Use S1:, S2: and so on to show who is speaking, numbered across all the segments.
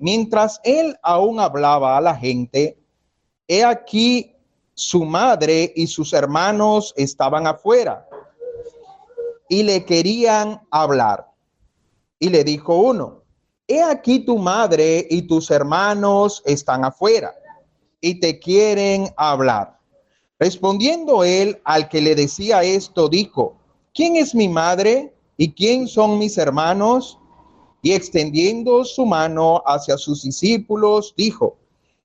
S1: Mientras él aún hablaba a la gente, he aquí su madre y sus hermanos estaban afuera y le querían hablar. Y le dijo uno: he aquí tu madre y tus hermanos están afuera y te quieren hablar. Respondiendo él al que le decía esto, dijo: ¿quién es mi madre y quién son mis hermanos? Y extendiendo su mano hacia sus discípulos, dijo: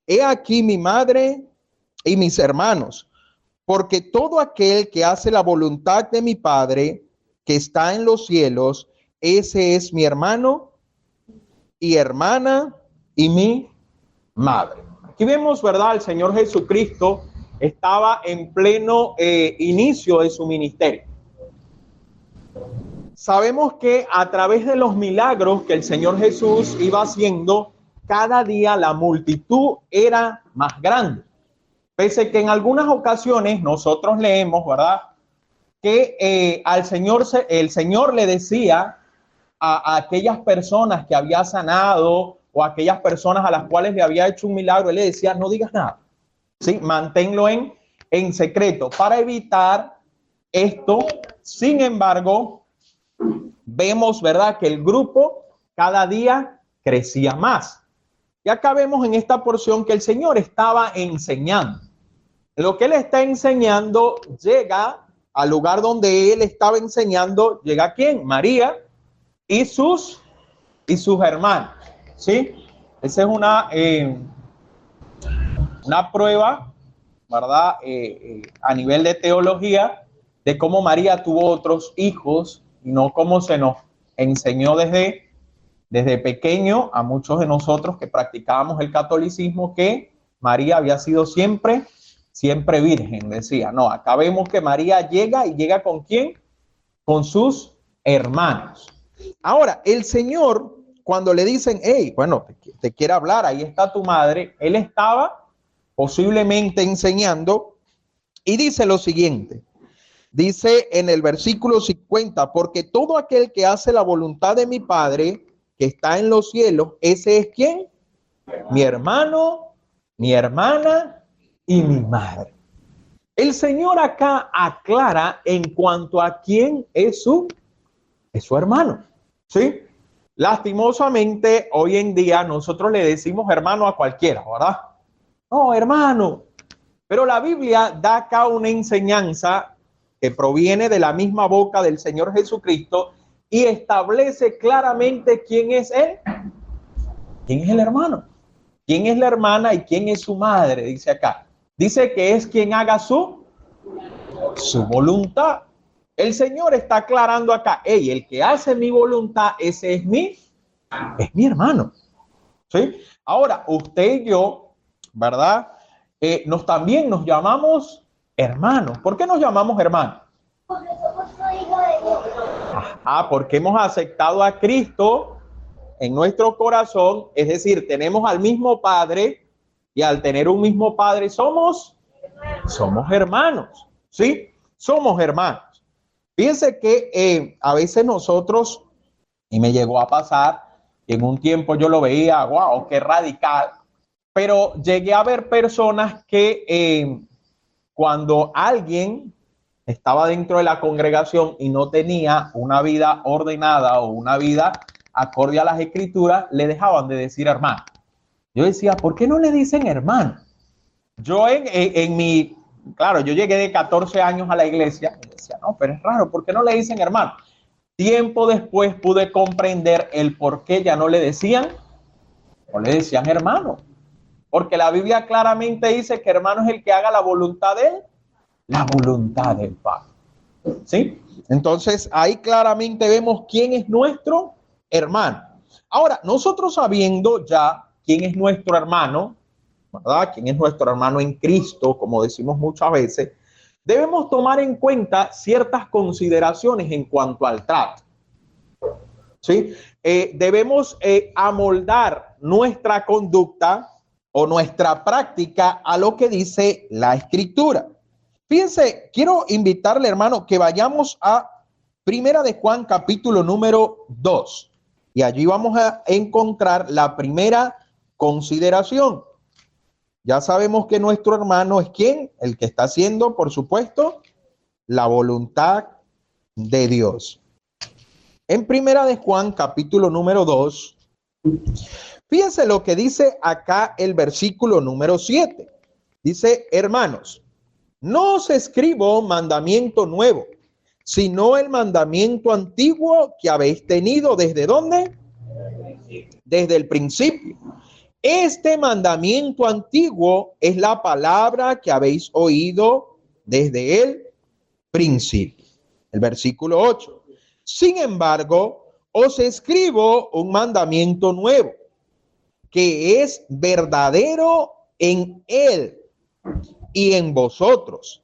S1: he aquí mi madre y mis hermanos, porque todo aquel que hace la voluntad de mi Padre que está en los cielos, ese es mi hermano y hermana y mi madre. Aquí vemos, ¿verdad? El Señor Jesucristo estaba en pleno inicio de su ministerio. Sabemos que a través de los milagros que el Señor Jesús iba haciendo, cada día la multitud era más grande. Pese que en algunas ocasiones nosotros leemos, ¿verdad?, que el Señor le decía a aquellas personas que había sanado o a aquellas personas a las cuales le había hecho un milagro, él le decía: no digas nada, ¿sí? Manténlo en secreto para evitar esto. Sin embargo, vemos, ¿verdad?, que el grupo cada día crecía más. Y acá vemos en esta porción que el Señor estaba enseñando. Lo que él está enseñando llega al lugar donde él estaba enseñando. ¿Llega quién? María y sus hermanos, ¿sí? Esa es una prueba, ¿verdad? A nivel de teología, de cómo María tuvo otros hijos y no como se nos enseñó desde pequeño a muchos de nosotros que practicábamos el catolicismo, que María había sido siempre virgen. Decía, no, acá vemos que María llega ¿con quién? Con sus hermanos. Ahora, el Señor, cuando le dicen: hey, bueno, te quiere hablar, ahí está tu madre, él estaba posiblemente enseñando, y dice lo siguiente. Dice en el versículo 50: porque todo aquel que hace la voluntad de mi Padre que está en los cielos, ese es ¿quién? Mi hermano, mi hermana y mi madre. El Señor acá aclara en cuanto a quién es su hermano, ¿sí? Lastimosamente, hoy en día nosotros le decimos hermano a cualquiera, ¿verdad? No, hermano. Pero la Biblia da acá una enseñanza que proviene de la misma boca del Señor Jesucristo y establece claramente quién es él, quién es el hermano, quién es la hermana y quién es su madre. Dice acá, dice que es quien haga su voluntad. El Señor está aclarando acá: hey, el que hace mi voluntad, ese es mi hermano, ¿sí? Ahora, usted y yo, ¿verdad? También nos llamamos hermanos. ¿Por qué nos llamamos hermanos?
S2: Porque somos hijos de Dios.
S1: Porque hemos aceptado a Cristo en nuestro corazón, es decir, tenemos al mismo Padre, y al tener un mismo Padre somos hermanos, ¿sí? Somos hermanos. Fíjense que a veces nosotros, y me llegó a pasar, en un tiempo yo lo veía, wow, qué radical, pero llegué a ver personas que cuando alguien estaba dentro de la congregación y no tenía una vida ordenada o una vida acorde a las escrituras, le dejaban de decir hermano. Yo decía, ¿por qué no le dicen hermano? Yo claro, yo llegué de 14 años a la iglesia y decía, no, pero es raro, ¿por qué no le dicen hermano? Tiempo después pude comprender el por qué ya no le decían hermano. Porque la Biblia claramente dice que hermano es el que haga la voluntad del Padre. ¿Sí? Entonces ahí claramente vemos quién es nuestro hermano. Ahora, nosotros sabiendo ya quién es nuestro hermano, ¿verdad? Quién es nuestro hermano en Cristo, como decimos muchas veces, debemos tomar en cuenta ciertas consideraciones en cuanto al trato. ¿Sí? Debemos amoldar nuestra conducta o nuestra práctica a lo que dice la Escritura. Fíjense, quiero invitarle, hermano, que vayamos a Primera de Juan, capítulo número 2. Y allí vamos a encontrar la primera consideración. Ya sabemos que nuestro hermano es ¿quién? El que está haciendo, por supuesto, la voluntad de Dios. En Primera de Juan, capítulo número 2, fíjense lo que dice acá el versículo número 7. Dice, hermanos, no os escribo mandamiento nuevo, sino el mandamiento antiguo que habéis tenido ¿desde dónde? Desde el principio. Este mandamiento antiguo es la palabra que habéis oído desde el principio. El versículo 8. Sin embargo, os escribo un mandamiento nuevo, que es verdadero en él y en vosotros,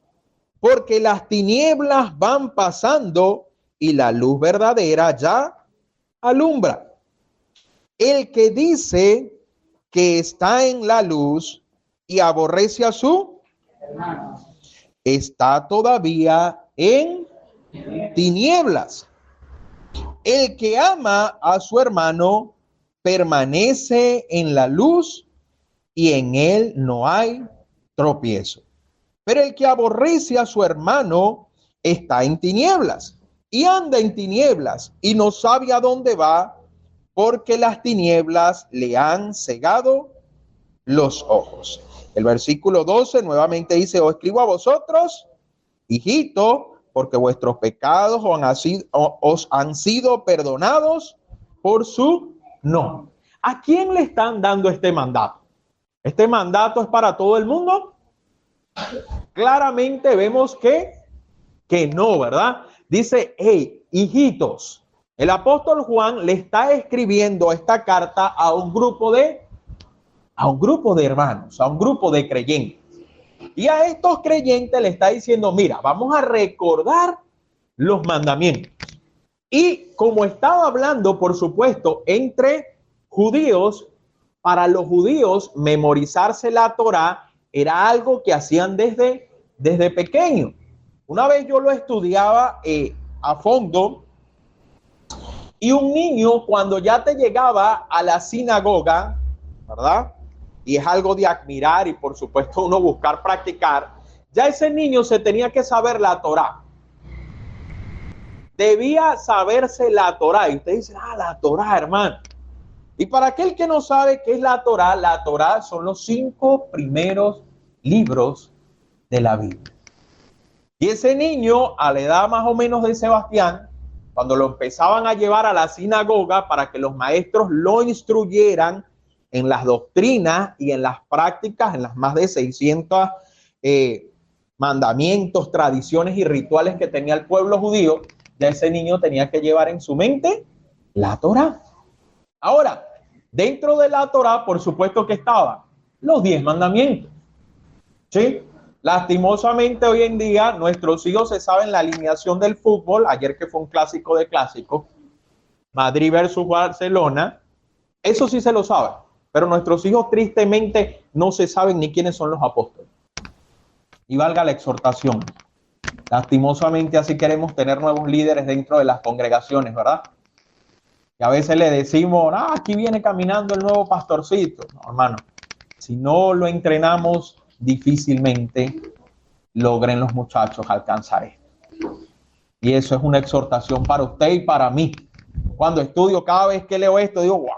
S1: porque las tinieblas van pasando y la luz verdadera ya alumbra. El que dice que está en la luz y aborrece a su hermano, está todavía en tinieblas. El que ama a su hermano permanece en la luz y en él no hay tropiezo. Pero el que aborrece a su hermano está en tinieblas y anda en tinieblas y no sabe a dónde va, porque las tinieblas le han cegado los ojos. El versículo 12 nuevamente dice, os escribo a vosotros, hijito, porque vuestros pecados os han sido perdonados por su nombre. ¿A quién le están dando este mandato? ¿Este mandato es para todo el mundo? Claramente vemos que no, ¿verdad? Dice, hey, hijitos. El apóstol Juan le está escribiendo esta carta a un grupo de hermanos, a un grupo de creyentes. Y a estos creyentes le está diciendo, mira, vamos a recordar los mandamientos. Y como estaba hablando, por supuesto, entre judíos, para los judíos memorizarse la Torá era algo que hacían desde pequeño. Una vez yo lo estudiaba a fondo, y un niño cuando ya te llegaba a la sinagoga, ¿verdad? Y es algo de admirar y por supuesto uno buscar practicar, ya ese niño se tenía que saber la Torá. Debía saberse la Torá. Y usted dice, la Torá, hermano. Y para aquel que no sabe qué es la Torá son los 5 primeros libros de la Biblia. Y ese niño, a la edad más o menos de Sebastián, cuando lo empezaban a llevar a la sinagoga para que los maestros lo instruyeran en las doctrinas y en las prácticas, en las más de 600 mandamientos, tradiciones y rituales que tenía el pueblo judío, ya ese niño tenía que llevar en su mente la Torá. Ahora, dentro de la Torá, por supuesto que estaban los 10 mandamientos. ¿Sí? Lastimosamente hoy en día nuestros hijos se saben la alineación del fútbol, ayer que fue un clásico de clásicos, Madrid versus Barcelona, eso sí se lo saben, pero nuestros hijos tristemente no se saben ni quiénes son los apóstoles. Y valga la exhortación, lastimosamente así queremos tener nuevos líderes dentro de las congregaciones, ¿verdad? Y a veces le decimos, aquí viene caminando el nuevo pastorcito. No, hermano, si no lo entrenamos, difícilmente logren los muchachos alcanzar esto. Y eso es una exhortación para usted y para mí. Cuando estudio, cada vez que leo esto, digo, wow.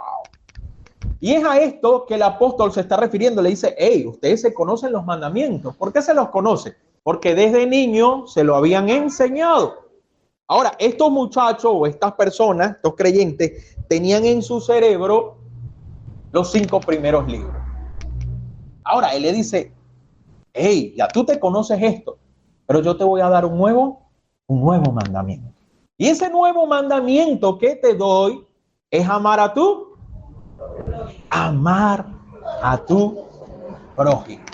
S1: Y es a esto que el apóstol se está refiriendo. Le dice, hey, ustedes se conocen los mandamientos. ¿Por qué se los conoce? Porque desde niño se lo habían enseñado. Ahora, estos muchachos o estas personas, estos creyentes, tenían en su cerebro los 5 primeros libros. Ahora, él le dice, hey, ya tú te conoces esto, pero yo te voy a dar un nuevo mandamiento. Y ese nuevo mandamiento que te doy es amar a tu prójimo.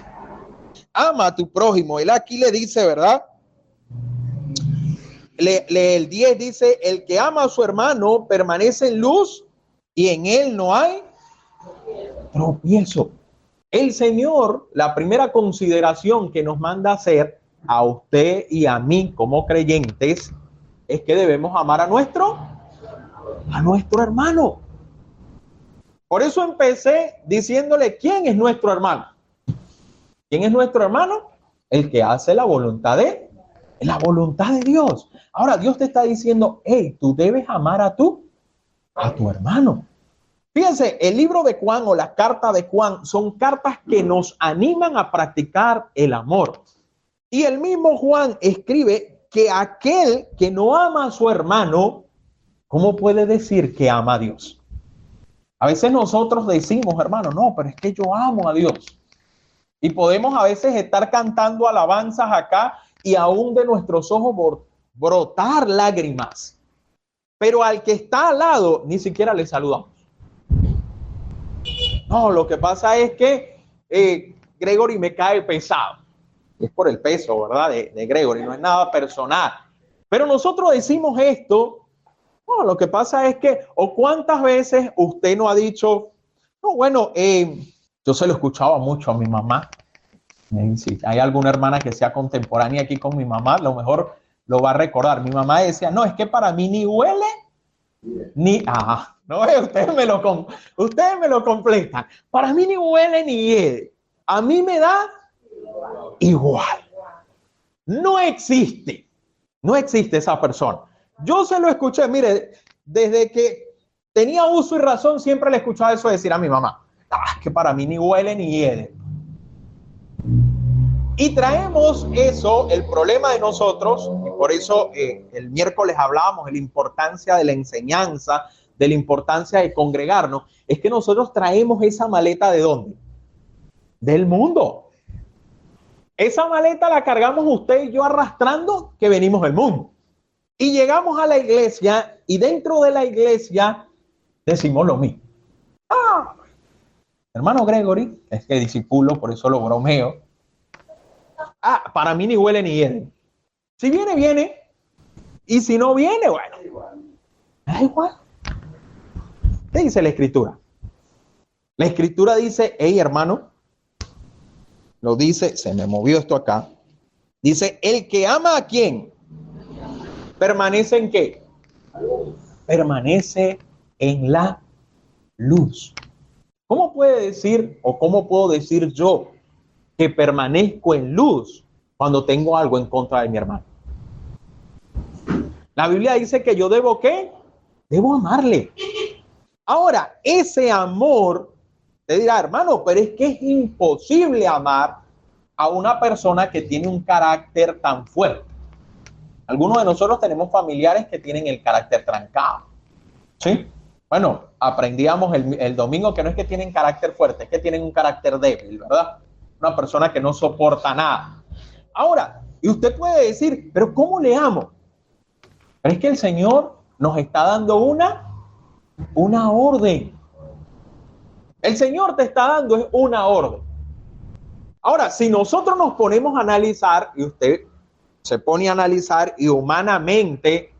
S1: Ama a tu prójimo. Él aquí le dice, ¿verdad? El 10 dice, el que ama a su hermano permanece en luz y en él no hay tropiezo. El Señor, la primera consideración que nos manda hacer a usted y a mí como creyentes es que debemos amar a nuestro hermano. Por eso empecé diciéndole, ¿quién es nuestro hermano? ¿Quién es nuestro hermano? El que hace la voluntad de Dios. Ahora Dios te está diciendo, hey, tú debes amar a tu hermano. Fíjense, el libro de Juan o la carta de Juan son cartas que nos animan a practicar el amor. Y el mismo Juan escribe que aquel que no ama a su hermano, ¿cómo puede decir que ama a Dios? A veces nosotros decimos, hermano, no, pero es que yo amo a Dios. Y podemos a veces estar cantando alabanzas acá y aún de nuestros ojos brotar lágrimas. Pero al que está al lado, ni siquiera le saludamos. No, lo que pasa es que Gregory me cae pesado. Es por el peso, ¿verdad? De Gregory, no es nada personal. Pero nosotros decimos esto, no, lo que pasa es que, o cuántas veces usted no ha dicho, no, bueno, yo se lo escuchaba mucho a mi mamá. Si hay alguna hermana que sea contemporánea aquí con mi mamá, a lo mejor lo va a recordar. Mi mamá decía, no, es que para mí ni huele, ni, no, ustedes me lo completan. Para mí ni huele ni hiede. A mí me da igual. No existe esa persona. Yo se lo escuché, mire, desde que tenía uso y razón, siempre le escuchaba eso decir a mi mamá. Es que para mí ni huele ni hiede. Y traemos eso, el problema de nosotros, y por eso el miércoles hablábamos de la importancia de la enseñanza, de la importancia de congregarnos, es que nosotros traemos esa maleta ¿de dónde? Del mundo. Esa maleta la cargamos usted y yo arrastrando que venimos del mundo. Y llegamos a la iglesia y dentro de la iglesia decimos lo mismo. Hermano Gregory, es que discipulo, por eso lo bromeo. Para mí ni huele ni hiede. Si viene, viene. Y si no viene, bueno. Da igual. ¿Qué dice la escritura? La escritura dice, hey hermano, lo dice, se me movió esto acá. Dice, el que ama a quién, permanece en qué? Permanece en la luz. ¿Cómo puede decir o cómo puedo decir yo que permanezco en luz cuando tengo algo en contra de mi hermano? La Biblia dice que yo debo ¿qué? Debo amarle. Ahora, ese amor, te dirá, hermano, pero es que es imposible amar a una persona que tiene un carácter tan fuerte. Algunos de nosotros tenemos familiares que tienen el carácter trancado. ¿Sí? Bueno, aprendíamos el domingo que no es que tienen carácter fuerte, es que tienen un carácter débil, ¿verdad? Una persona que no soporta nada. Ahora, y usted puede decir, pero ¿cómo le amo? Pero es que el Señor nos está dando una orden. El Señor te está dando una orden. Ahora, si nosotros nos ponemos a analizar, y usted se pone a analizar, y humanamente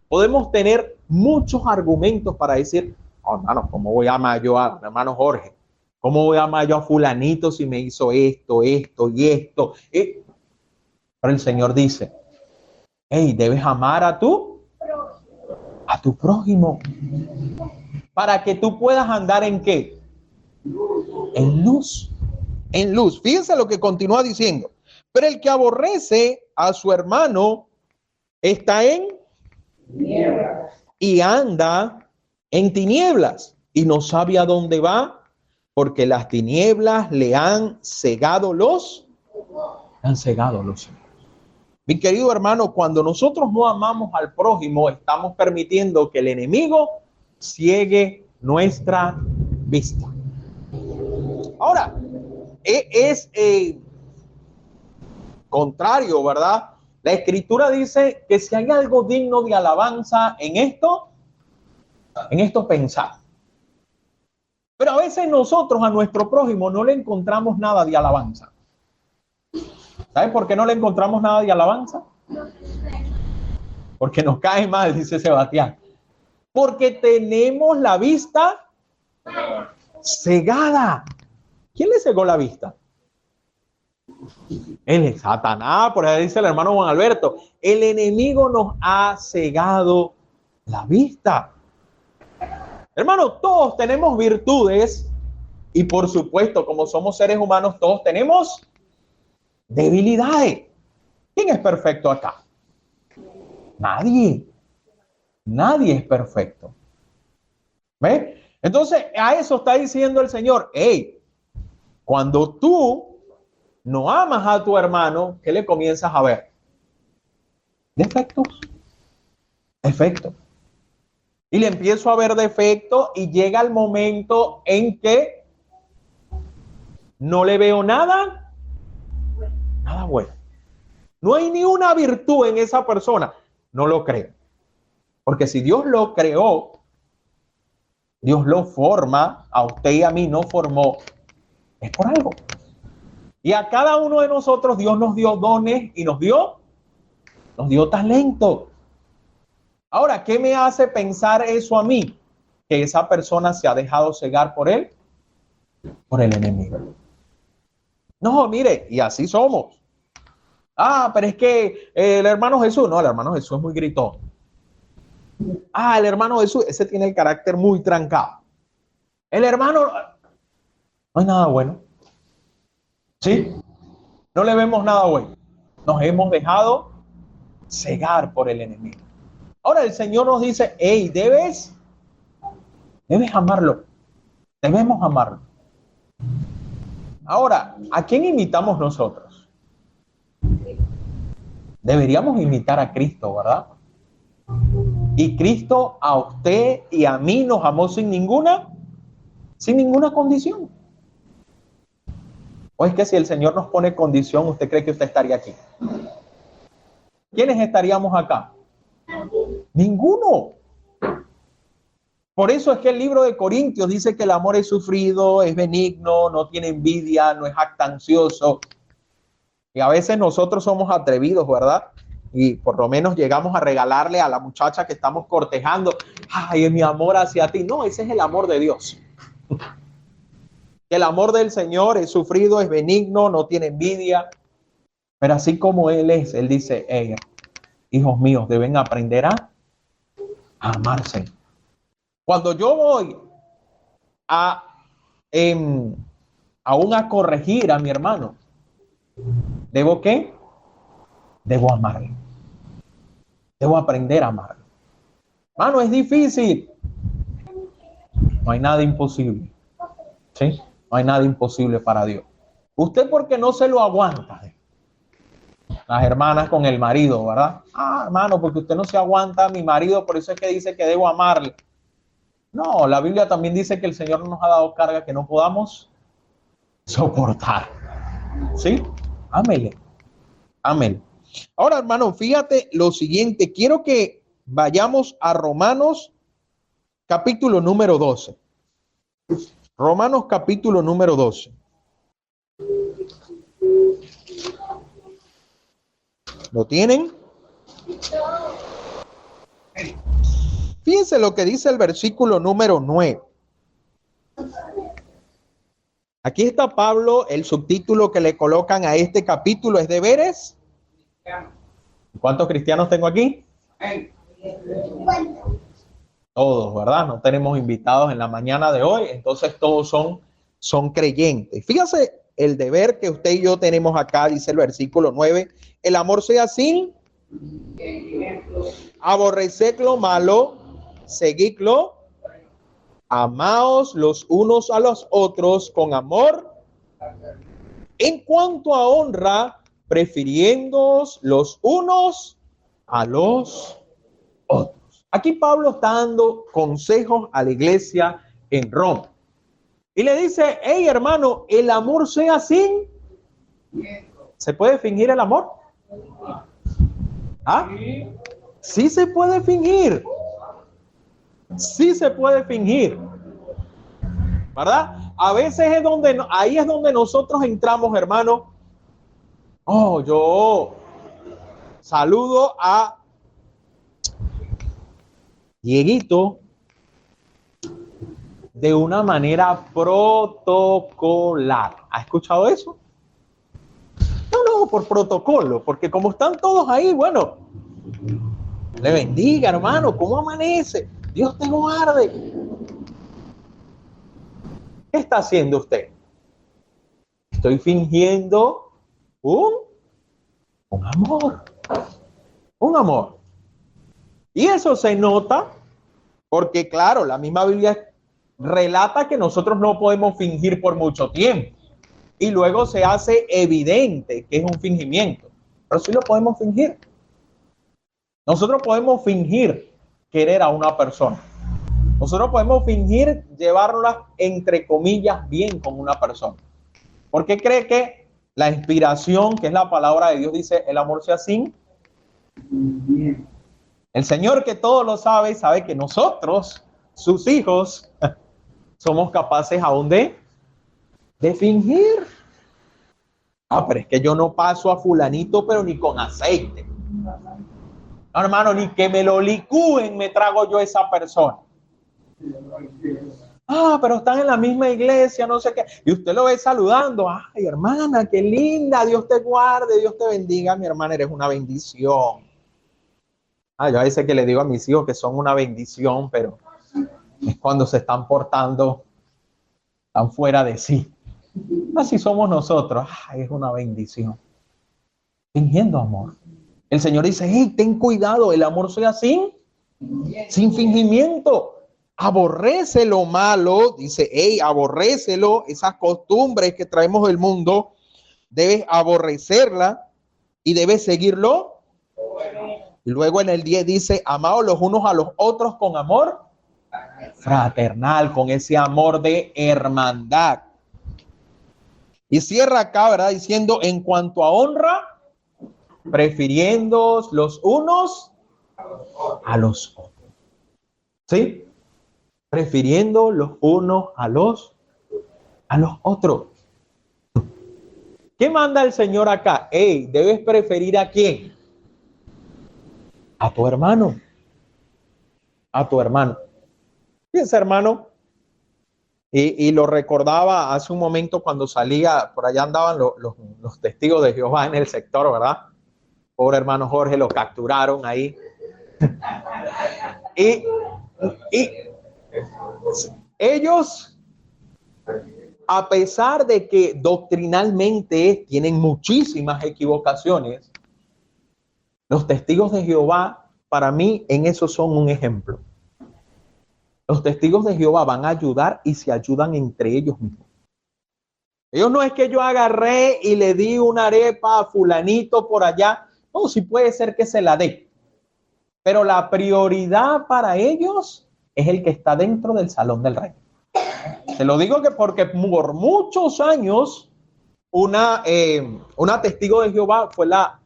S1: podemos tener muchos argumentos para decir, oh, hermano, ¿cómo voy a amar yo a hermano Jorge? ¿Cómo voy a amar yo a fulanito si me hizo esto y esto? Pero el Señor dice, hey, debes amar a tu prójimo. Para que tú puedas andar ¿en qué? En luz. En luz. Fíjense lo que continúa diciendo. Pero el que aborrece a su hermano está en tinieblas y anda en tinieblas y no sabe a dónde va, porque las tinieblas le han cegado los ojos. Mi querido hermano, cuando nosotros no amamos al prójimo, estamos permitiendo que el enemigo ciegue nuestra vista. Ahora, es contrario, ¿verdad? La escritura dice que si hay algo digno de alabanza en esto pensar. Pero a veces nosotros a nuestro prójimo no le encontramos nada de alabanza. ¿Sabes por qué no le encontramos nada de alabanza? Porque nos cae mal, dice Sebastián. Porque tenemos la vista cegada. ¿Quién le cegó la vista? Él es Satanás, por ahí dice el hermano Juan Alberto. El enemigo nos ha cegado la vista. Hermano, todos tenemos virtudes y por supuesto, como somos seres humanos, todos tenemos debilidades. ¿Quién es perfecto acá? Nadie. Nadie es perfecto. ¿Ve? Entonces, a eso está diciendo el Señor. Hey, cuando tú no amas a tu hermano, ¿qué le comienzas a ver? Defectos. Defectos. Y le empiezo a ver defectos y llega el momento en que no le veo nada bueno. No hay ni una virtud en esa persona. No lo creo. Porque si Dios lo creó, Dios lo forma, a usted y a mí no formó, es por algo. Y a cada uno de nosotros Dios nos dio dones y nos dio talento. Ahora, ¿qué me hace pensar eso a mí? Que esa persona se ha dejado cegar por él, por el enemigo. No, mire, y así somos. Ah, pero es que el hermano Jesús, no, el hermano Jesús es muy gritón. Ah, el hermano Jesús, ese tiene el carácter muy trancado. El hermano, no hay nada bueno. ¿Sí? No le vemos nada bueno. Nos hemos dejado cegar por el enemigo. Ahora el Señor nos dice, hey, debes amarlo. Debemos amarlo. Ahora, ¿a quién imitamos nosotros? Deberíamos imitar a Cristo, ¿verdad? Y Cristo a usted y a mí nos amó sin ninguna condición. ¿O es que si el Señor nos pone condición, usted cree que usted estaría aquí? ¿Quiénes estaríamos acá? Ninguno. Por eso es que el libro de Corintios dice que el amor es sufrido, es benigno, no tiene envidia, no es jactancioso. Y a veces nosotros somos atrevidos, ¿verdad? Y por lo menos llegamos a regalarle a la muchacha que estamos cortejando, ay, es mi amor hacia ti. No, ese es el amor de Dios. El amor del Señor es sufrido, es benigno, no tiene envidia. Pero así como Él es, Él dice, hey, hijos míos, deben aprender a amarse. Cuando yo voy aún a corregir a mi hermano, ¿debo qué? Debo amarlo. Debo aprender a amarlo. Hermano, es difícil. No hay nada imposible. ¿Sí? No hay nada imposible para Dios. ¿Usted por qué no se lo aguanta? Las hermanas con el marido, ¿verdad? Ah, hermano, porque usted no se aguanta a mi marido, por eso es que dice que debo amarle. No, la Biblia también dice que el Señor nos ha dado carga que no podamos soportar. ¿Sí? Ámele. Ámele. Ahora, hermano, fíjate lo siguiente. Quiero que vayamos a Romanos capítulo número 12. Romanos capítulo número 12. ¿Lo tienen? Fíjense lo que dice el versículo número 9. Aquí está Pablo, el subtítulo que le colocan a este capítulo es deberes. ¿Cuántos cristianos tengo aquí? Todos, ¿verdad? No tenemos invitados en la mañana de hoy, entonces todos son creyentes. Fíjese el deber que usted y yo tenemos acá, dice el versículo 9, el amor sea sin aborrecer lo malo, seguidlo, amaos los unos a los otros con amor, en cuanto a honra, prefiriéndoos los unos a los otros. Aquí Pablo está dando consejos a la iglesia en Roma. Y le dice, hey hermano, el amor sea sin. ¿Se puede fingir el amor? ¿Ah? Sí se puede fingir. Sí se puede fingir. ¿Verdad? A veces ahí es donde nosotros entramos, hermano. Oh, yo saludo a Dieguito de una manera protocolar. ¿Ha escuchado eso? No, por protocolo, porque como están todos ahí, bueno, le bendiga, hermano, ¿cómo amanece? Dios te guarde. ¿Qué está haciendo usted? Estoy fingiendo un amor. Un amor. Y eso se nota porque, claro, la misma Biblia relata que nosotros no podemos fingir por mucho tiempo. Y luego se hace evidente que es un fingimiento. Pero sí lo podemos fingir. Nosotros podemos fingir querer a una persona. Nosotros podemos fingir llevarla, entre comillas, bien con una persona. ¿Por qué cree que la inspiración, que es la palabra de Dios, dice el amor sea sin? El Señor, que todo lo sabe, sabe que nosotros, sus hijos, somos capaces aún de fingir. Ah, pero es que yo no paso a fulanito, pero ni con aceite. No, hermano, ni que me lo licúen me trago yo esa persona. Ah, pero están en la misma iglesia, no sé qué. Y usted lo ve saludando. Ay, hermana, qué linda. Dios te guarde, Dios te bendiga. Mi hermana, eres una bendición. Ah, yo a veces que le digo a mis hijos que son una bendición, pero es cuando se están portando tan fuera de sí. Así somos nosotros. Ay, es una bendición. Fingiendo amor. El Señor dice, hey, ten cuidado, el amor sea así, sin fingimiento. Aborrece lo malo, dice, hey, aborrécelo, esas costumbres que traemos del mundo, debes aborrecerla y debes seguirlo. Y luego en el 10 dice, amaos los unos a los otros con amor fraternal, con ese amor de hermandad. Y cierra acá, ¿verdad? Diciendo, en cuanto a honra, prefiriendo los unos a los otros. ¿Sí? Prefiriendo los unos a los otros. ¿Qué manda el Señor acá? Hey, debes preferir ¿a quién? A tu hermano. A tu hermano. Fíjense, hermano. Y lo recordaba hace un momento cuando salía, por allá andaban los testigos de Jehová en el sector, ¿verdad? Pobre hermano Jorge, lo capturaron ahí. y ellos, a pesar de que doctrinalmente tienen muchísimas equivocaciones, los testigos de Jehová, para mí, en eso son un ejemplo. Los testigos de Jehová van a ayudar y se ayudan entre ellos mismos. Ellos no es que yo agarré y le di una arepa a fulanito por allá. No, sí puede ser que se la dé. Pero la prioridad para ellos es el que está dentro del salón del rey. Te lo digo que porque por muchos años una testigo de Jehová fue la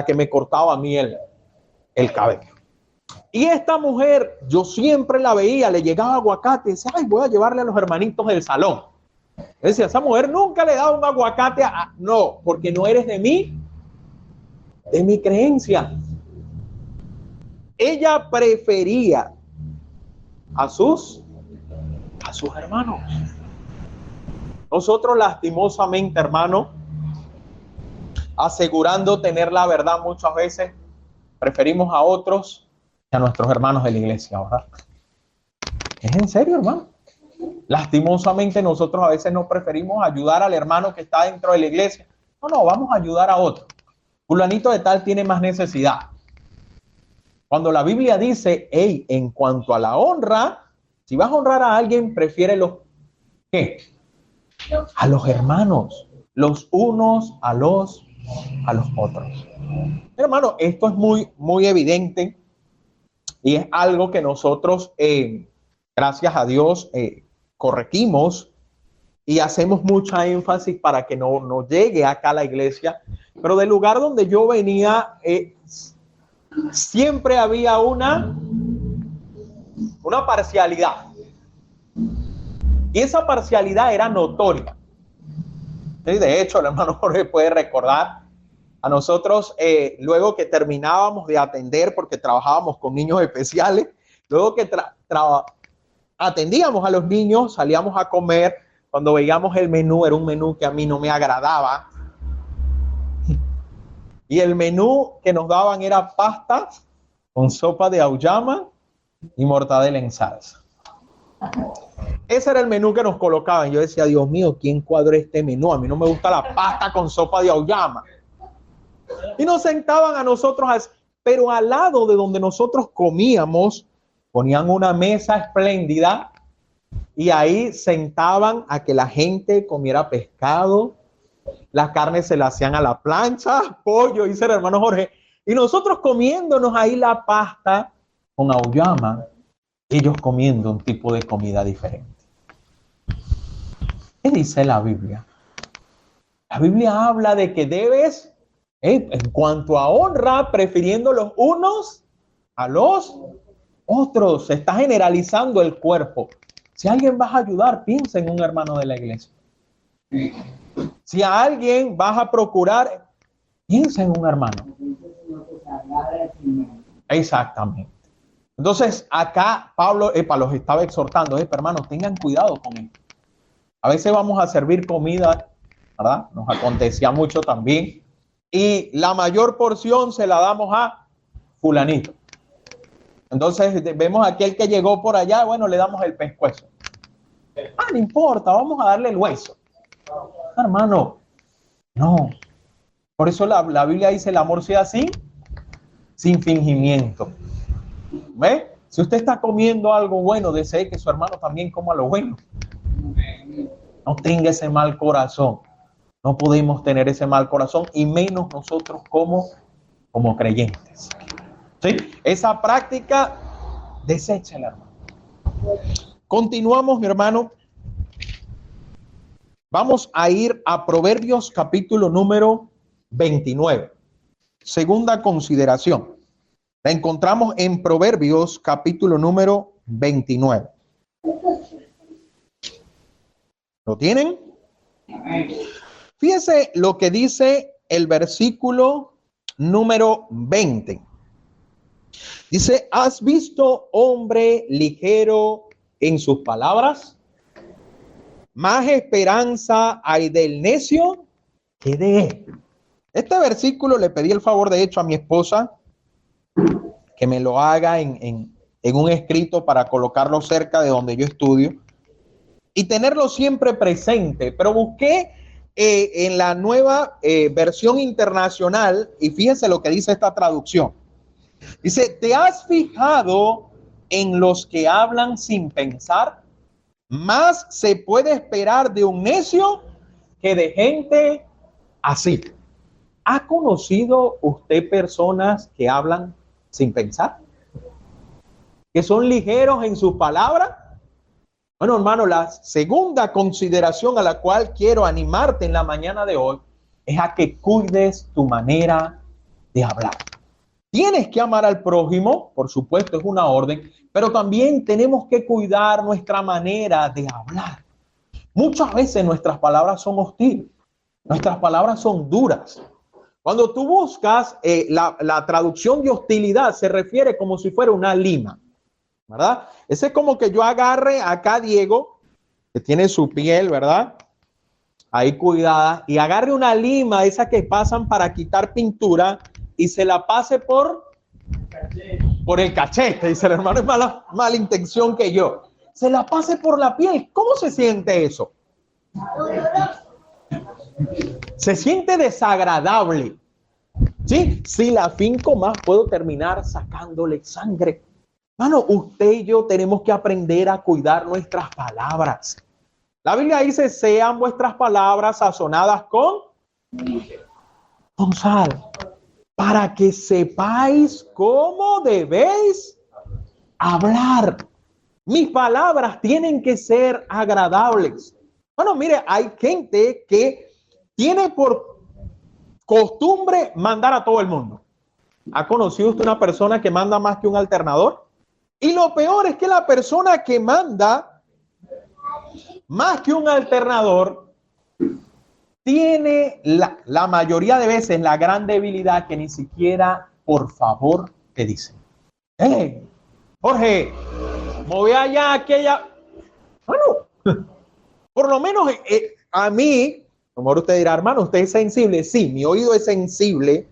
S1: que me cortaba a mí el cabello. Y esta mujer, yo siempre la veía, le llegaba aguacate y decía, ay, voy a llevarle a los hermanitos del salón. Yo decía, esa mujer nunca le da un aguacate no, porque no eres de mi creencia. Ella prefería a sus hermanos. Nosotros lastimosamente, hermano, asegurando tener la verdad muchas veces, preferimos a otros que a nuestros hermanos de la iglesia, ¿verdad? ¿Es en serio, hermano? Lastimosamente nosotros a veces no preferimos ayudar al hermano que está dentro de la iglesia. No, vamos a ayudar a otro. Fulanito de tal tiene más necesidad. Cuando la Biblia dice, hey, en cuanto a la honra, si vas a honrar a alguien, prefiere ¿qué? A los hermanos, los unos a los otros. Hermano, esto es muy, muy evidente y es algo que nosotros, gracias a Dios, corregimos y hacemos mucha énfasis para que no llegue acá a la iglesia. Pero del lugar donde yo venía, siempre había una parcialidad. Y esa parcialidad era notoria. ¿Sí? De hecho, el hermano Jorge puede recordar a nosotros, luego que terminábamos de atender, porque trabajábamos con niños especiales, luego que atendíamos a los niños, salíamos a comer, cuando veíamos el menú, era un menú que a mí no me agradaba. Y el menú que nos daban era pasta con sopa de auyama y mortadela en salsa. Ese era el menú que nos colocaban. Yo decía, Dios mío, ¿quién cuadró este menú? A mí no me gusta la pasta con sopa de auyama. Y nos sentaban a nosotros, pero al lado de donde nosotros comíamos, ponían una mesa espléndida y ahí sentaban a que la gente comiera pescado, las carnes se las hacían a la plancha, pollo, dice el hermano Jorge, y nosotros comiéndonos ahí la pasta con auyama, ellos comiendo un tipo de comida diferente. ¿Qué dice la Biblia? La Biblia habla de que debes, en cuanto a honra, prefiriendo los unos a los otros. Se está generalizando el cuerpo. Si a alguien vas a ayudar, piensa en un hermano de la iglesia. Si a alguien vas a procurar, piensa en un hermano. Exactamente. Entonces, acá Pablo los estaba exhortando, hermanos, tengan cuidado con esto. A veces vamos a servir comida, ¿verdad? Nos acontecía mucho también. Y la mayor porción se la damos a fulanito. Entonces vemos a aquel que llegó por allá, bueno, le damos el pescuezo. No importa, vamos a darle el hueso. Hermano, no. Por eso la Biblia dice, el amor sea así, sin fingimiento. ¿Ve? Si usted está comiendo algo bueno, desee que su hermano también coma lo bueno. No tenga ese mal corazón. No podemos tener ese mal corazón y menos nosotros como creyentes. ¿Sí? Esa práctica, deséchala, hermano. Continuamos, mi hermano. Vamos a ir a Proverbios capítulo número 29. Segunda consideración. La encontramos en Proverbios capítulo número 29. ¿Lo tienen? Fíjese lo que dice el versículo número 20. Dice, ¿has visto hombre ligero en sus palabras? Más esperanza hay del necio que de él. Este versículo le pedí el favor, de hecho, a mi esposa que me lo haga en un escrito para colocarlo cerca de donde yo estudio y tenerlo siempre presente. Pero busqué en la nueva versión internacional y fíjense lo que dice esta traducción. Dice, ¿te has fijado en los que hablan sin pensar? Más se puede esperar de un necio que de gente así. ¿Ha conocido usted personas que hablan sin pensar? ¿Que son ligeros en sus palabras? Bueno, hermano, la segunda consideración a la cual quiero animarte en la mañana de hoy es a que cuides tu manera de hablar. Tienes que amar al prójimo, por supuesto, es una orden, pero también tenemos que cuidar nuestra manera de hablar. Muchas veces nuestras palabras son hostiles, nuestras palabras son duras. Cuando tú buscas la traducción de hostilidad, se refiere como si fuera una lima, ¿verdad? Ese es como que yo agarre acá a Diego, que tiene su piel, ¿verdad? Ahí cuidada, y agarre una lima, esa que pasan para quitar pintura, y se la pase por el cachete. Dice el hermano, es mala intención que yo. Se la pase por la piel. ¿Cómo se siente eso? Se siente desagradable. ¿Sí? Si la finco más, puedo terminar sacándole sangre. Mano, usted y yo tenemos que aprender a cuidar nuestras palabras. La Biblia dice, sean vuestras palabras sazonadas con sal, para que sepáis cómo debéis hablar. Mis palabras tienen que ser agradables. Bueno, mire, hay gente que tiene por costumbre mandar a todo el mundo. ¿Ha conocido usted una persona que manda más que un alternador? Y lo peor es que la persona que manda más que un alternador tiene la mayoría de veces la gran debilidad que ni siquiera por favor te dice. Jorge, mueve allá aquella. Bueno, por lo menos a mí, a lo mejor usted dirá, hermano, usted es sensible. Sí, mi oído es sensible.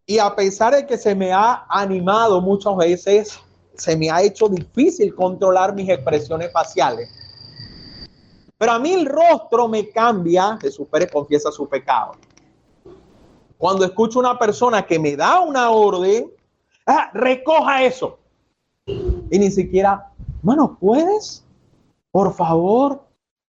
S1: Y a pesar de que se me ha animado muchas veces se me ha hecho difícil controlar mis expresiones faciales. Pero a mí el rostro me cambia. Jesús Pérez confiesa su pecado. Cuando escucho una persona que me da una orden, recoja eso. Y ni siquiera, hermano, ¿puedes? Por favor.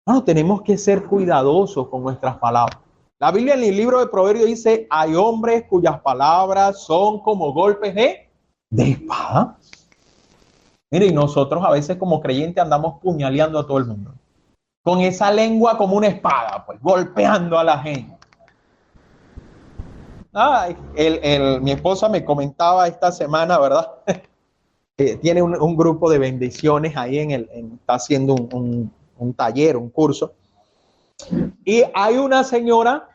S1: Bueno, tenemos que ser cuidadosos con nuestras palabras. La Biblia en el libro de Proverbios dice, hay hombres cuyas palabras son como golpes de espada. Mire, y nosotros a veces como creyentes andamos puñaleando a todo el mundo. Con esa lengua como una espada, pues, golpeando a la gente. Mi esposa me comentaba esta semana, ¿verdad? Tiene un grupo de bendiciones ahí está haciendo un taller, un curso. Y hay una señora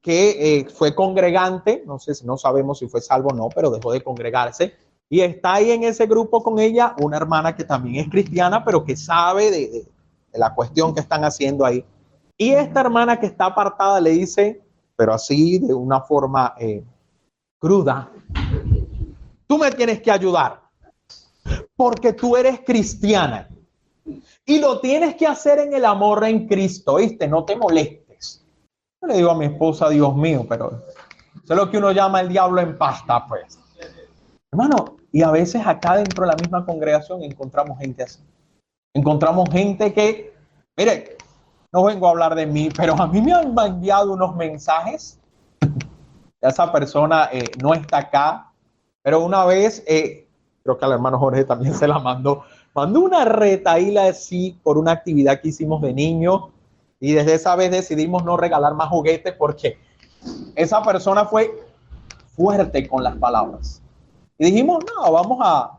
S1: que fue congregante, no sabemos si fue salvo o no, pero dejó de congregarse. Y está ahí en ese grupo con ella una hermana que también es cristiana, pero que sabe de la cuestión que están haciendo ahí. Y esta hermana que está apartada le dice, pero así de una forma cruda, tú me tienes que ayudar, porque tú eres cristiana. Y lo tienes que hacer en el amor en Cristo, ¿viste? No te molestes. Yo le digo a mi esposa, Dios mío, pero eso es lo que uno llama el diablo en pasta, pues. Hermano, y a veces acá dentro de la misma congregación encontramos gente así. Encontramos gente que, mire, no vengo a hablar de mí, pero a mí me han enviado unos mensajes. Esa persona no está acá, pero una vez, creo que al hermano Jorge también se la mandó una retaíla así por una actividad que hicimos de niños, y desde esa vez decidimos no regalar más juguetes porque esa persona fue fuerte con las palabras. Y dijimos, no, vamos a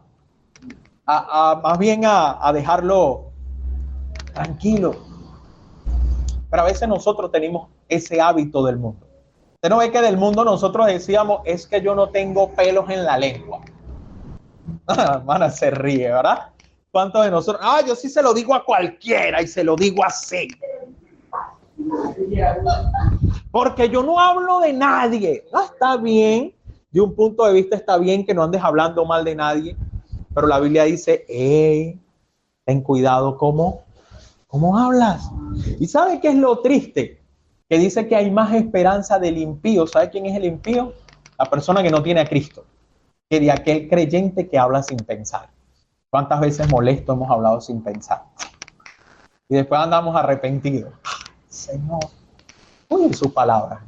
S1: más bien a dejarlo tranquilo. Pero a veces nosotros tenemos ese hábito del mundo. Usted no ve que del mundo nosotros decíamos, es que yo no tengo pelos en la lengua. Hermana, se ríe, ¿verdad? ¿Cuántos de nosotros? Yo sí se lo digo a cualquiera y se lo digo así. Porque yo no hablo de nadie. Está bien. De un punto de vista está bien que no andes hablando mal de nadie. Pero la Biblia dice, ten cuidado cómo hablas. ¿Y sabe qué es lo triste? Que dice que hay más esperanza del impío. ¿Sabe quién es el impío? La persona que no tiene a Cristo. Que de aquel creyente que habla sin pensar. ¿Cuántas veces molesto hemos hablado sin pensar? Y después andamos arrepentidos. Señor, cuide sus palabras.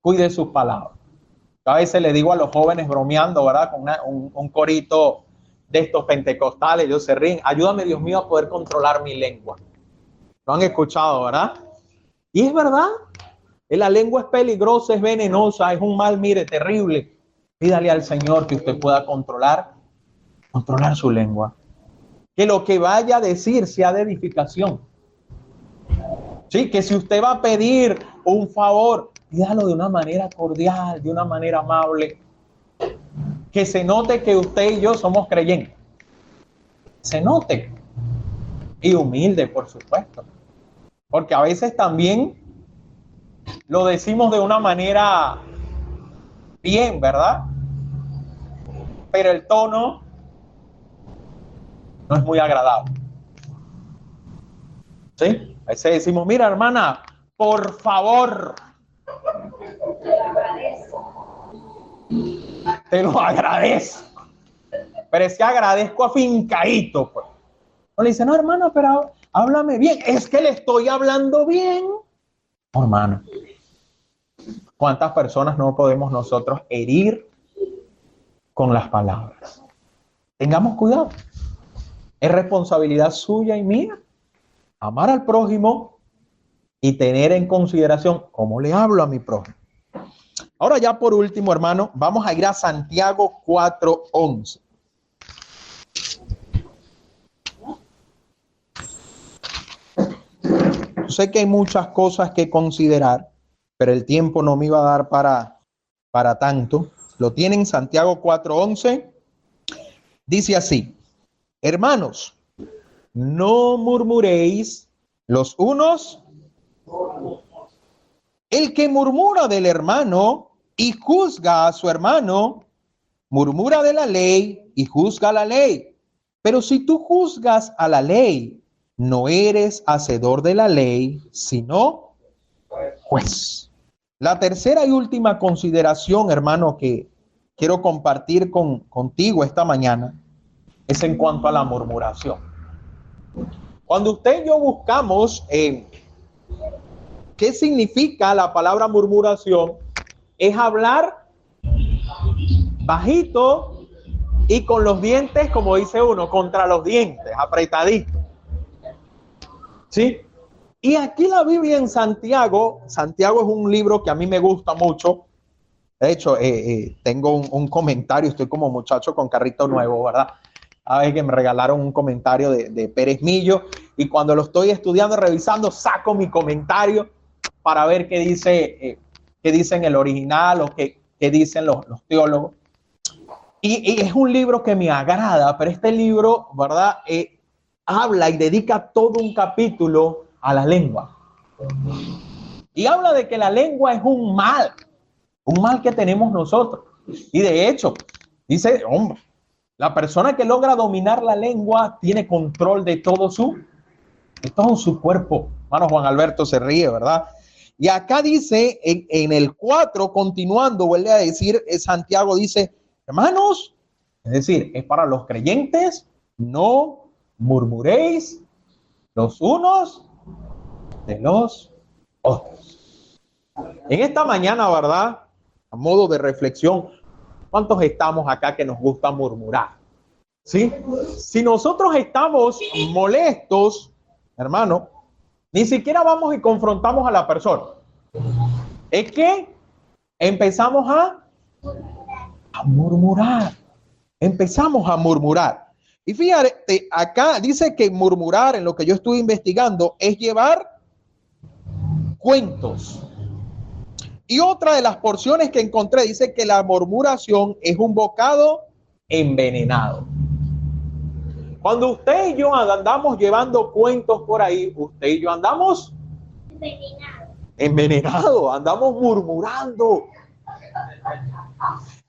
S1: Cuide sus palabras. Yo a veces le digo a los jóvenes bromeando, ¿verdad? Con un corito de estos pentecostales, ellos se ríen. Ayúdame, Dios mío, a poder controlar mi lengua. Lo han escuchado, ¿verdad? Y es verdad. La lengua es peligrosa, es venenosa, es un mal, mire, terrible. Pídale al Señor que usted pueda controlar su lengua. Que lo que vaya a decir sea de edificación. Sí, que si usted va a pedir un favor, pídalo de una manera cordial, de una manera amable. Que se note que usted y yo somos creyentes. Se note. Y humilde, por supuesto. Porque a veces también lo decimos de una manera bien, ¿verdad? Pero el tono no es muy agradable. ¿Sí? A veces decimos, mira, hermana, por favor. Te lo agradezco. Pero es que agradezco afincadito, pues. No le dice, no, hermano, pero háblame bien. Es que le estoy hablando bien. Oh, hermano. ¿Cuántas personas no podemos nosotros herir con las palabras? Tengamos cuidado. Es responsabilidad suya y mía amar al prójimo y tener en consideración cómo le hablo a mi prójimo. Ahora ya por último, hermano, vamos a ir a Santiago 4:11. Yo sé que hay muchas cosas que considerar, pero el tiempo no me iba a dar para tanto. Lo tienen, Santiago 4:11. Dice así: hermanos, no murmuréis los unos. El que murmura del hermano y juzga a su hermano, murmura de la ley y juzga la ley. Pero si tú juzgas a la ley, no eres hacedor de la ley, sino juez. La tercera y última consideración, hermano, que quiero compartir contigo esta mañana es en cuanto a la murmuración. Cuando usted y yo buscamos qué significa la palabra murmuración, es hablar bajito y con los dientes, como dice uno, contra los dientes, apretadito. ¿Sí? Y aquí la Biblia en Santiago es un libro que a mí me gusta mucho. De hecho, tengo un comentario, estoy como muchacho con carrito nuevo, ¿verdad? A ver que me regalaron un comentario de Pérez Millo y cuando lo estoy estudiando, revisando, saco mi comentario para ver qué dice en el original o qué dicen los teólogos. Y es un libro que me agrada, pero este libro, ¿verdad? Habla y dedica todo un capítulo a la lengua. Y habla de que la lengua es un mal que tenemos nosotros. Y de hecho, dice, hombre, la persona que logra dominar la lengua tiene control de todo su cuerpo. Hermano Juan Alberto se ríe, ¿verdad? Y acá dice, en el 4, continuando, vuelve a decir, Santiago dice, hermanos, es decir, es para los creyentes, no murmuréis los unos de los otros. En esta mañana, ¿verdad? A modo de reflexión, ¿cuántos estamos acá que nos gusta murmurar? ¿Sí? Si nosotros estamos molestos, hermano, ni siquiera vamos y confrontamos a la persona. Es que empezamos a murmurar. Empezamos a murmurar. Y fíjate, acá dice que murmurar, en lo que yo estuve investigando, es llevar cuentos. Y otra de las porciones que encontré dice que la murmuración es un bocado envenenado. Cuando usted y yo andamos llevando cuentos por ahí, usted y yo andamos envenenados, andamos murmurando.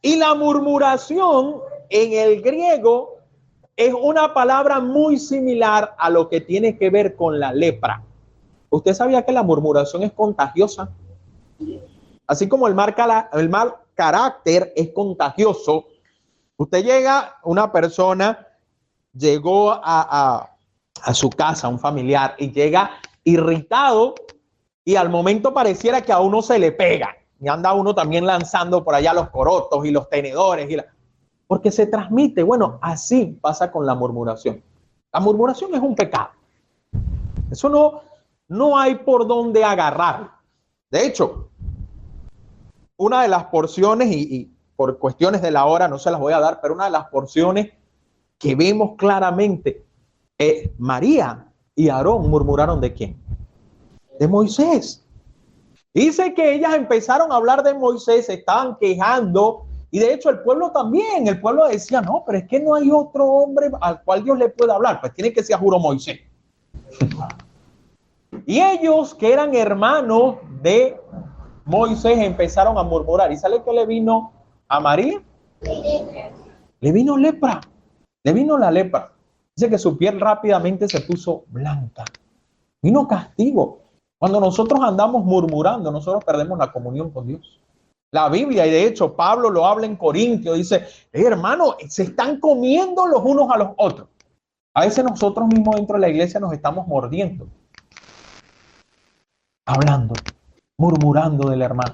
S1: Y la murmuración en el griego es una palabra muy similar a lo que tiene que ver con la lepra. ¿Usted sabía que la murmuración es contagiosa? Así como el mal carácter es contagioso. Usted llega, una persona llegó a su casa, un familiar, y llega irritado y al momento pareciera que a uno se le pega. Y anda uno también lanzando por allá los corotos y los tenedores. Porque se transmite. Bueno, así pasa con la murmuración. La murmuración es un pecado. Eso no hay por dónde agarrar. De hecho, una de las porciones, y por cuestiones de la hora no se las voy a dar, pero una de las porciones que vemos claramente, María y Aarón murmuraron ¿de quién? De Moisés. Dice que ellas empezaron a hablar de Moisés, se estaban quejando, y de hecho el pueblo también, el pueblo decía, no, pero es que no hay otro hombre al cual Dios le pueda hablar, pues tiene que ser, juro, Moisés. Y ellos, que eran hermanos de Moisés, empezaron a murmurar. ¿Y sabe qué le vino a María? Le vino lepra. Le vino la lepra. Dice que su piel rápidamente se puso blanca. Vino castigo. Cuando nosotros andamos murmurando, nosotros perdemos la comunión con Dios. La Biblia, y de hecho Pablo lo habla en Corintios, dice, hermano, se están comiendo los unos a los otros. A veces nosotros mismos dentro de la iglesia nos estamos mordiendo. Hablando, murmurando del hermano.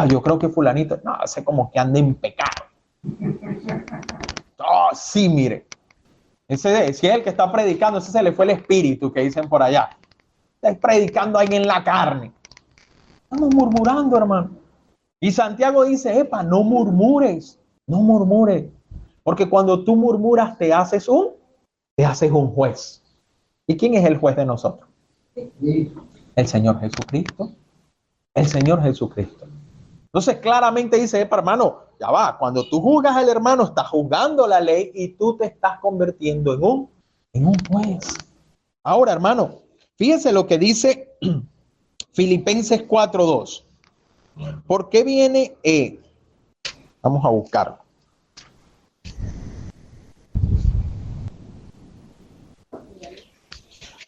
S1: Yo creo que fulanito, no, hace como que anda en pecado. Sí, mire. Si es el que está predicando, ese se le fue el espíritu que dicen por allá. Está predicando ahí en la carne. Estamos murmurando, hermano. Y Santiago dice, no murmures, no murmures. Porque cuando tú murmuras te haces un juez. ¿Y quién es el juez de nosotros? El Señor Jesucristo. El Señor Jesucristo. Entonces claramente dice, hermano, ya va, cuando tú juzgas al hermano, estás juzgando la ley y tú te estás convirtiendo en un juez. Ahora, hermano, fíjese lo que dice Filipenses 4:2. ¿Por qué viene? Vamos a buscarlo.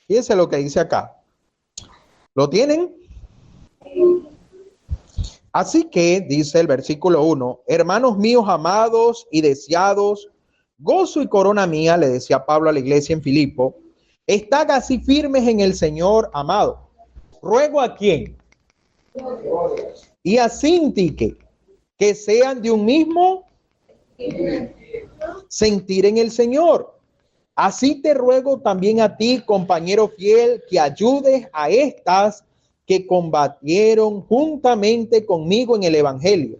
S1: Fíjense lo que dice acá. ¿Lo tienen? Así que, dice el versículo 1, hermanos míos amados y deseados, gozo y corona mía, le decía Pablo a la iglesia en Filipo, estad así firmes en el Señor amado. Ruego a quién? Y a Sintique, que sean de un mismo sentir en el Señor. Así te ruego también a ti, compañero fiel, que ayudes a estas que combatieron juntamente conmigo en el Evangelio,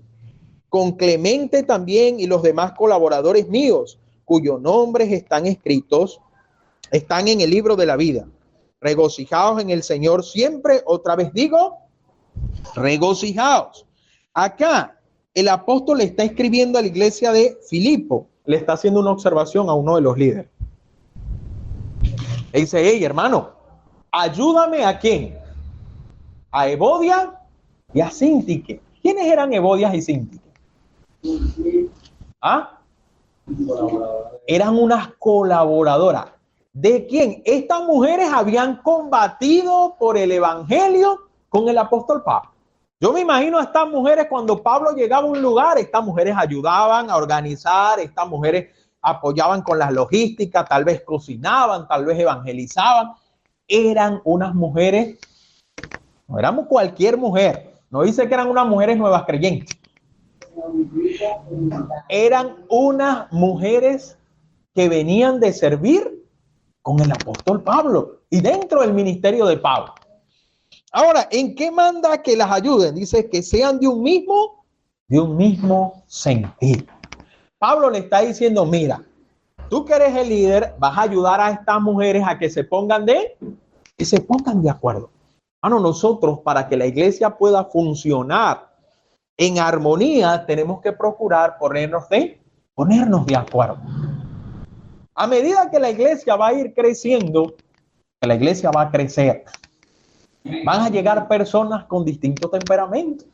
S1: con Clemente también y los demás colaboradores míos, cuyos nombres están escritos, están en el libro de la vida. Regocijaos en el Señor siempre, otra vez digo, regocijaos. Acá el apóstol le está escribiendo a la iglesia de Filipo, le está haciendo una observación a uno de los líderes. E dice, hey hermano, ayúdame a quién, a Evodia y a Sintique. ¿Quiénes eran Evodias y Sintique? ¿Ah? Eran unas colaboradoras. ¿De quién? Estas mujeres habían combatido por el evangelio con el apóstol Pablo. Yo me imagino a estas mujeres cuando Pablo llegaba a un lugar, estas mujeres ayudaban a organizar, estas mujeres apoyaban con las logísticas, tal vez cocinaban, tal vez evangelizaban. Eran unas mujeres, no éramos cualquier mujer, no dice que eran unas mujeres nuevas creyentes. Eran unas mujeres que venían de servir con el apóstol Pablo y dentro del ministerio de Pablo. Ahora, ¿en qué manda que las ayuden? Dice que sean de un mismo sentir. Pablo le está diciendo, mira, tú que eres el líder, vas a ayudar a estas mujeres a que se pongan de acuerdo. Bueno, nosotros para que la iglesia pueda funcionar en armonía, tenemos que procurar ponernos de acuerdo. A medida que la iglesia va a ir creciendo, que la iglesia va a crecer, van a llegar personas con distintos temperamentos,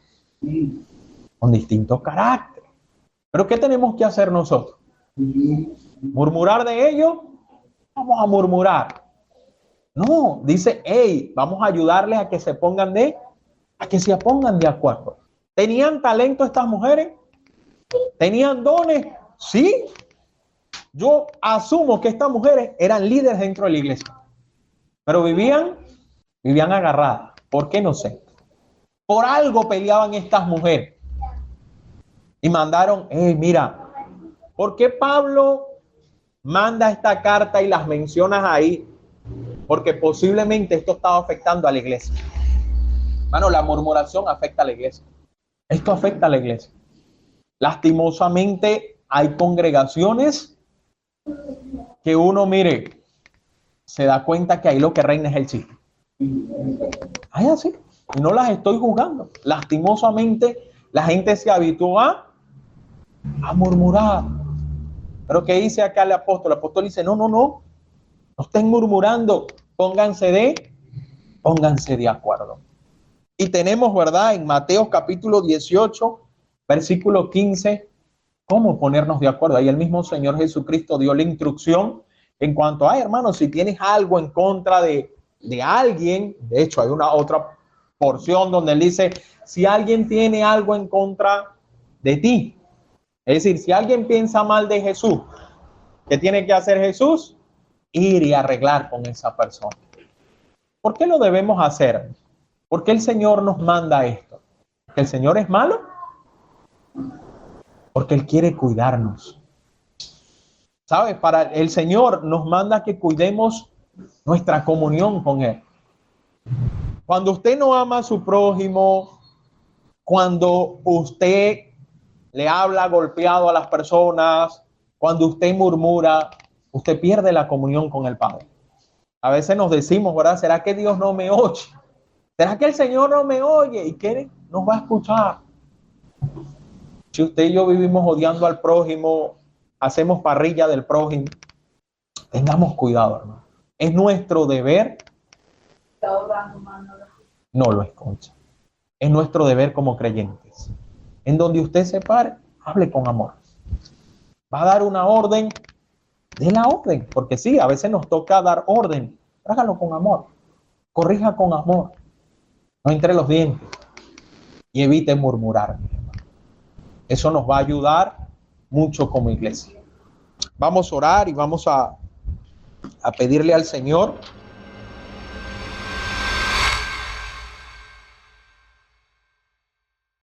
S1: con distintos caracteres. Pero ¿qué tenemos que hacer nosotros? ¿Murmurar de ellos? Vamos a murmurar. No, dice, hey, vamos a ayudarles a que se pongan de acuerdo. ¿Tenían talento estas mujeres? ¿Tenían dones? Sí. Yo asumo que estas mujeres eran líderes dentro de la iglesia, pero vivían agarradas. ¿Por qué? No sé. Por algo peleaban estas mujeres y mandaron, mira, ¿por qué Pablo manda esta carta y las mencionas ahí? Porque posiblemente esto estaba afectando a la iglesia. Bueno, la murmuración afecta a la iglesia. Esto afecta a la iglesia. Lastimosamente hay congregaciones que uno, mire, se da cuenta que ahí lo que reina es el chisme. Ay, así. Y no las estoy juzgando. Lastimosamente la gente se habituó a murmurar. Pero ¿qué dice acá el apóstol? El apóstol dice, no estén murmurando, pónganse de acuerdo. Y tenemos, ¿verdad? En Mateo capítulo 18, versículo 15, cómo ponernos de acuerdo. Ahí el mismo Señor Jesucristo dio la instrucción en cuanto a, hermanos, si tienes algo en contra de alguien, de hecho hay una otra porción donde él dice, si alguien tiene algo en contra de ti, es decir, si alguien piensa mal de Jesús, ¿qué tiene que hacer Jesús? Ir y arreglar con esa persona. ¿Por qué lo debemos hacer? ¿Por qué el Señor nos manda esto? ¿Que el Señor es malo? Porque Él quiere cuidarnos. ¿Sabes? Para el Señor nos manda que cuidemos nuestra comunión con Él. Cuando usted no ama a su prójimo, cuando usted le habla golpeado a las personas, cuando usted murmura, usted pierde la comunión con el Padre. A veces nos decimos, ¿verdad? ¿Será que Dios no me oye? ¿Será que el Señor no me oye? ¿Y qué nos va a escuchar? Si usted y yo vivimos odiando al prójimo, hacemos parrilla del prójimo, tengamos cuidado, hermano. Es nuestro deber. No lo escucha. Es nuestro deber como creyentes. En donde usted se pare, hable con amor. Va a dar una orden, dé la orden, porque sí, a veces nos toca dar orden, hágalo con amor, corrija con amor, no entre los dientes y evite murmurar. Eso nos va a ayudar mucho como iglesia. Vamos a orar y vamos a pedirle al Señor